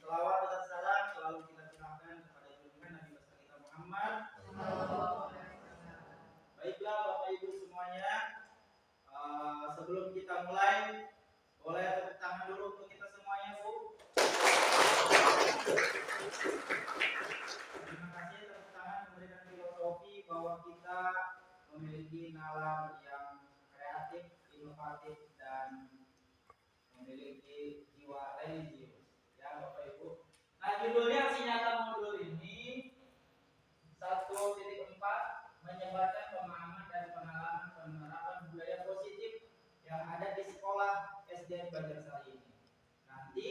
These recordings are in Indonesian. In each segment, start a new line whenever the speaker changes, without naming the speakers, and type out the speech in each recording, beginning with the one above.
Selawat dan salam selalu kita curahkan kepada junjungan Nabi besar kita Muhammad. Baiklah Bapak Ibu semuanya, sebelum kita mulai, boleh tepuk tangan dulu untuk kita semuanya, Bu. Terima kasih tepuk tangan memberikan filosofi bahwa kita memiliki nalar yang kreatif, inovatif, dan memiliki jiwa religius. Ya Bapak Ibu. Nah, judulnya aksi nyata modul ini 1.4 menyebarkan pemahaman dan pengalaman penerapan budaya positif yang ada di sekolah SD Banjarsari ini. Nanti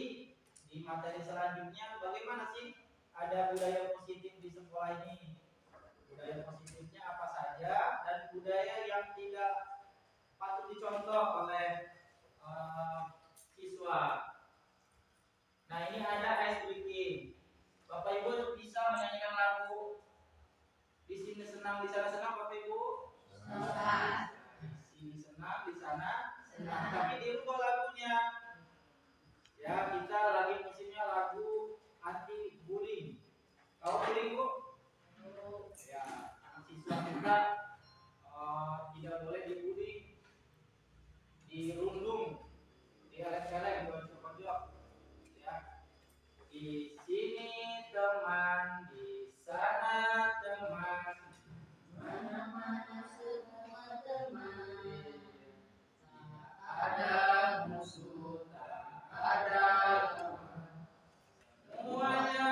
di materi selanjutnya bagaimana sih ada budaya positif di sekolah ini? Budaya positifnya apa saja dan budaya yang tidak patut dicontoh oleh siswa. Nah, ini ada ice breaking. Bapak Ibu bisa menyanyikan lagu Di Sini Senang, Di Sana Senang, Bapak Ibu? Senang. Di sini senang, di sana senang. Tapi dirubah lagunya. Ya, kita lagi musimnya lagu anti bullying. Tahu bullying, Bu? Ya, anak siswa kita tidak boleh dibully, dirundung, dielek-elek, diojok-ojok. Ya. Di sini teman, di sana teman, mana-mana semua teman. Ada musuh, tak ada teman. Semuanya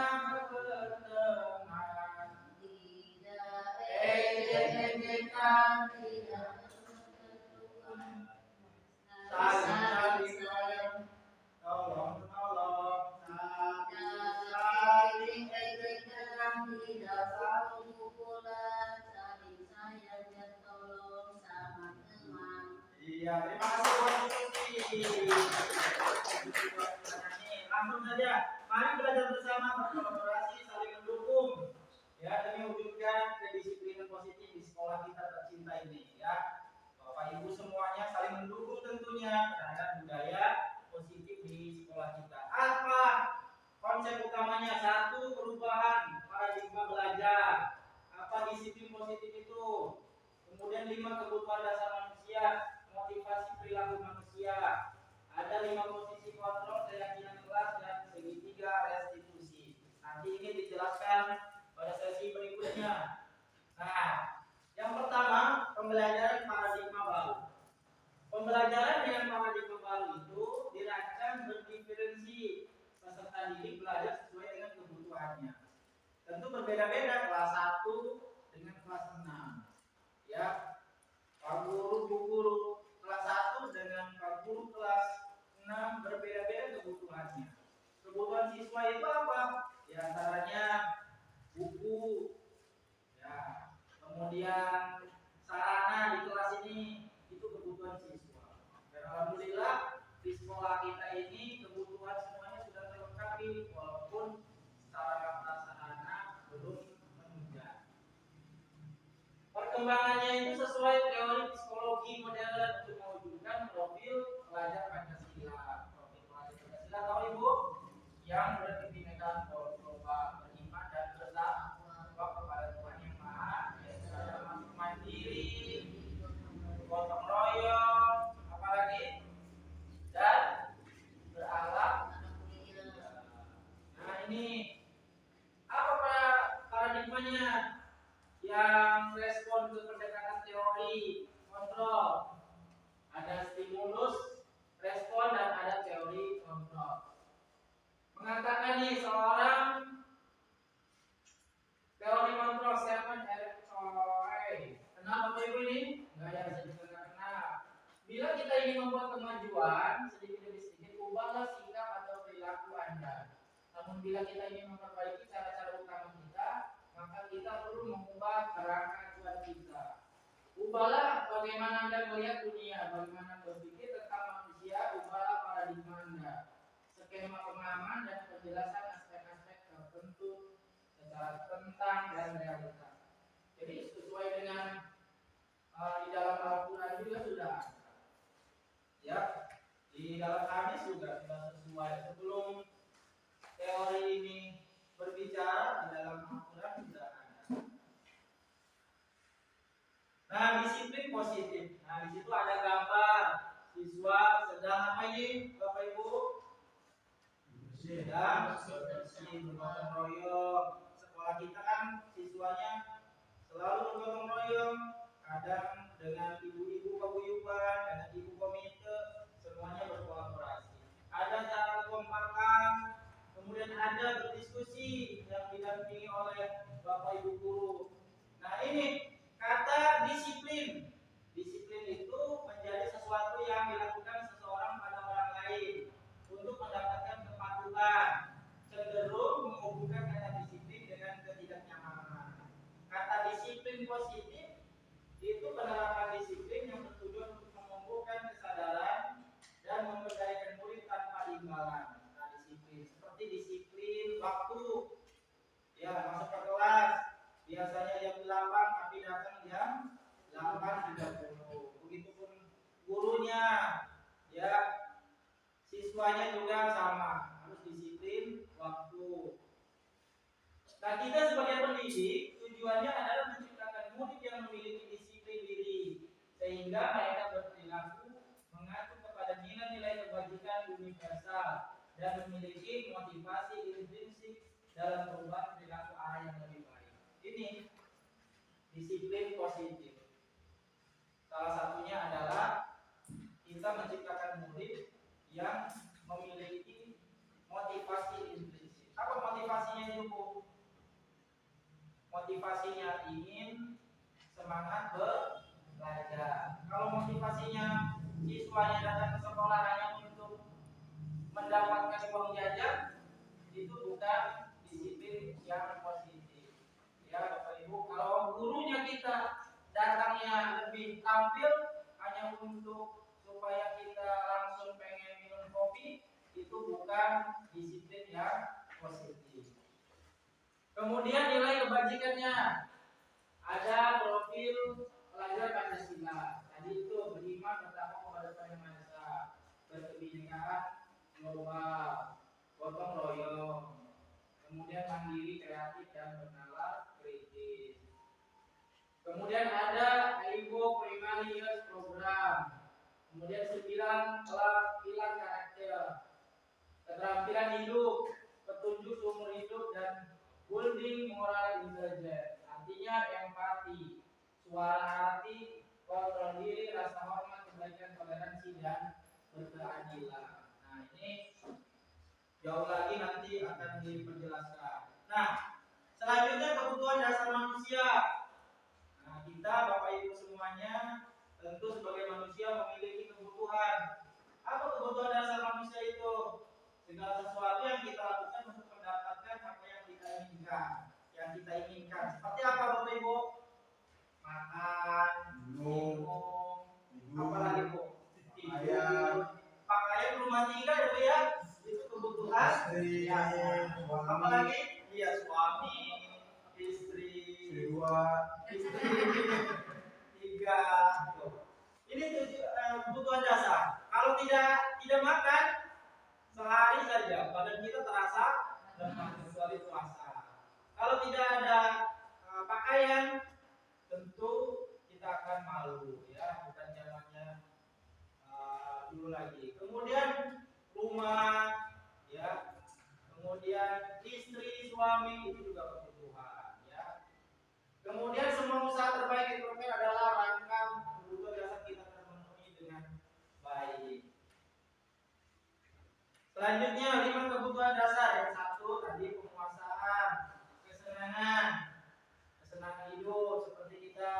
berteman. Tidak ejek-ejekan, tidak berseteruan. Saling tolong. Saling ejek-ejekan, tidak saling pukulan. Saling sayang dan tolong sama teman. Iya, terima kasih buat diskusi. Langsung saja, mari belajar bersama, berkolaborasi, saling mendukung, ya demi mewujudkan kedisiplinan positif di sekolah kita tercinta ini. Ya, Bapak Ibu semuanya saling mendukung tentunya terhadap budaya positif di sekolah kita. Apa konsep utamanya? 1, perubahan paradigma belajar. Apa disiplin positif itu? Kemudian 5, kebutuhan dasar manusia, motivasi perilaku manusia. Ada 5 posisi kontrol, keyakinan kelas, dan segitiga restitusi. Nanti ini dijelaskan pada sesi berikutnya. Nah, yang pertama, pembelajaran paradigma baru. Pembelajaran dengan paradigma baru itu dirancang berdiferensi, peserta didik belajar sesuai dengan kebutuhannya. Tentu berbeda-beda kelas 1 dengan kelas 6. Ya, Pak Guru, Bu Guru kelas 1 dengan Pak Guru kelas 6 berbeda-beda kebutuhannya. Kebutuhan siswa itu apa? Di antaranya buku, ya, kemudian sarana di kelas ini itu kebutuhan siswa. Dan alhamdulillah di sekolah kita ini kebutuhan semuanya sudah terlengkapi walaupun sarana prasarana belum menunjang. Perkembangannya itu sesuai teori psikologi modern untuk mewujudkan profil pelajar Pancasila. Profil pelajar Pancasila tahu Ibu? Yang berkebinekaan berlomba, beriman dan bertakwa kepada Tuhan Yang Maha Esa, mandiri, gotong royong, apalagi dan berakhlak. Nah, ini apa paradigmanya? Yang respon ke pendekatan teori kontrol. Ada stimulus, respon, dan ada teori kontrol. Mengatakan nih seorang teori kontrol 7 Eric Choi. Kenal Bapak Ibu ini? Enggak ya, sedikit kenal. Bila kita ingin membuat kemajuan sedikit demi sedikit, ubahlah sikap atau perilaku Anda. Namun bila kita ingin memperbaiki cara-cara utama kita, maka kita perlu mengubah kerangka acuan kita. Ubahlah bagaimana Anda melihat dunia, bagaimana berpikir tentang manusia, ubahlah paradigma Anda. Skema pemahaman dan penjelasan aspek-aspek tertentu secara tentang dan realitas. Jadi sesuai dengan di dalam Al-Quran juga sudah ada. Ya, di Di dalam hadis juga sudah sesuai. Sebelum teori ini berbicara, di dalam Al-Quran sudah ada. Nah, disiplin positif. Nah, di situ ada gambar siswa sedang apa ini, Bapak Ibu? Sedang bersih, bergotong royong. Sekolah kita kan siswanya selalu bergotong royong, kadang dengan ibu-ibu paguyuban, dengan ibu komite, semuanya berkolaborasi. Ada cara kekompakan, kemudian ada berdiskusi yang didampingi oleh Bapak Ibu guru. Nah, ini kata disiplin. Disiplin itu menjadi sesuatu yang dilakukan seseorang pada orang lain untuk mendapatkan kepatuhan, cenderung menghubungkan kata disiplin dengan ketidaknyamanan. Kata disiplin positif itu penerapan disiplin yang bertujuan untuk menumbuhkan kesadaran dan memberdayakan murid tanpa imbalan. Nah, disiplin seperti disiplin waktu, ya masuk ke kelas biasanya jam 8 tapi datang jam 8.30. Begitupun gurunya, ya siswanya juga sama, harus disiplin waktu. Nah, kita sebagai pendidik tujuannya adalah menciptakan murid yang memiliki disiplin diri sehingga mereka berperilaku mengacu kepada nilai-nilai kebajikan universal dan memiliki motivasi intrinsik dalam perubahan perilaku arah yang lebih baik. Ini disiplin positif. Salah satunya adalah kita menciptakan murid yang memiliki motivasi intrinsik. Apa motivasinya itu, Bu? Motivasinya ingin semangat belajar. Kalau motivasinya siswanya datang ke sekolah hanya untuk mendapatkan uang jajan, itu bukan disiplin yang positif. Ya, Bapak Ibu, kalau gurunya kita datangnya lebih tampil hanya untuk supaya kita langsung pengen minum kopi, itu bukan disiplin yang positif. Kemudian nilai kebajikannya, ada profil pelajar Pancasila. Tadi itu beriman bertakwa kepada Tuhan Yang Maha Esa, berkebinekaan global, gotong royong, kemudian mandiri, kreatif dan bernalar kritis. Kemudian ada AIBO Primary Years Program. Kemudian 9 pilar karakter, keterampilan hidup, petunjuk seumur hidup dan building moral intelligence. Artinya empati, suara hati, kontrol diri, rasa hormat, kebaikan, toleransi dan berkeadilan. Nah, ini jauh lagi nanti akan diperjelaskan. Nah, selanjutnya kebutuhan dasar manusia. Nah, kita Bapak Ibu semuanya tentu sebagai manusia memiliki kebutuhan. Apa kebutuhan dasar manusia itu? Segala sesuatu yang kita lakukan untuk mendapatkan apa yang kita inginkan. Seperti apa, Bapak Ibu? Makan, minum, apalagi Bu? Pakaian, rumah tinggal ya Bu ya. Itu kebutuhan. Ya. Apalagi? Iya, suami, istri, istri 3. Ini kebutuhan dasar. Kalau tidak makan sehari saja badan kita terasa lemah, kecuali puasa. Kalau tidak ada pakaian, tentu kita akan malu, ya, bukan zamannya dulu lagi. Kemudian rumah, ya, kemudian istri, suami itu juga kebutuhan, ya. Kemudian semua usaha terbaik itu adalah rangka kebutuhan dasar kita terpenuhi dengan baik. Selanjutnya 5 kebutuhan dasar. Yang satu tadi penguasaan, kesenangan hidup, seperti kita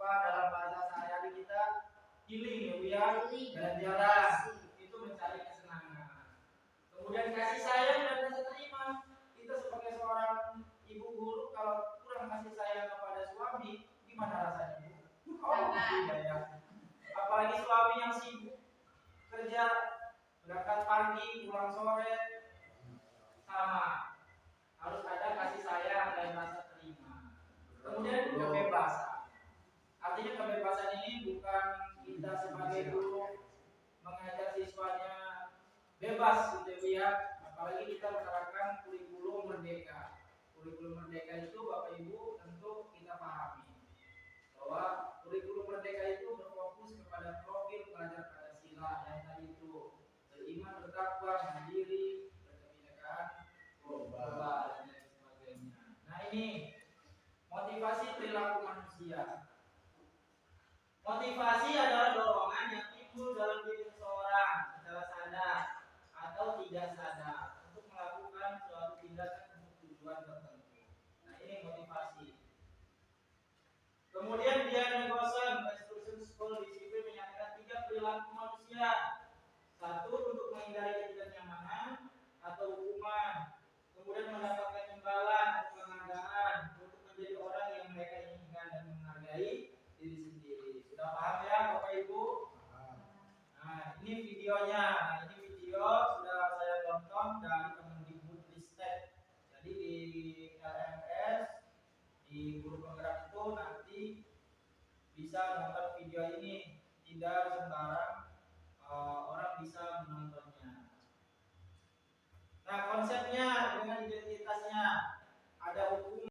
dalam bahasa sehari-hari kita healing ya Bu ya, jalan-jalan itu mencari kesenangan. Kemudian kasih sayang dan rasa terima. Kita sebagai seorang ibu guru kalau kurang kasih sayang kepada suami, gimana rasanya Bu? Tidak ya. Apalagi suami yang sibuk kerja, berangkat pagi, pulang sore, sama. Harus ada kasih sayang dan rasa terima. Kemudian kebebasan. Artinya kebebasan ini bukan kita sebagai guru mengajar bebas gitu ya. Apalagi kita menerapkan kurikulum merdeka. Kurikulum merdeka itu Bapak Ibu tentu kita pahami bahwa kurikulum merdeka itu berfokus kepada profil pelajar Pancasila yang tadi itu beriman, bertakwa, mandiri, berkebinekaan global dan lain sebagainya. Nah ini motivasi perilaku manusia. Motivasi adalah dorongan yang timbul dalam diri seseorang secara sadar atau tidak sadar untuk melakukan suatu tindakan untuk tujuan tertentu. Nah ini motivasi. Kemudian Dian Nicholson, Instruction School Discipline menyatakan 3 perilaku manusia. 1 untuk menghindari ketidaknyamanan atau hukuman. Kemudian mendapatkan imbalan atau penghargaan untuk menjadi orang yang mereka inginkan dan menghargai diri sendiri. Sudah paham ya Bapak Ibu? Nah ini videonya. Nah ini video sudah saya tonton dari Kemendikbudristek. Jadi di LMS di guru penggerak itu nanti bisa menonton video ini, tidak sembarang orang bisa menontonnya. Nah konsepnya dengan identitasnya ada hukum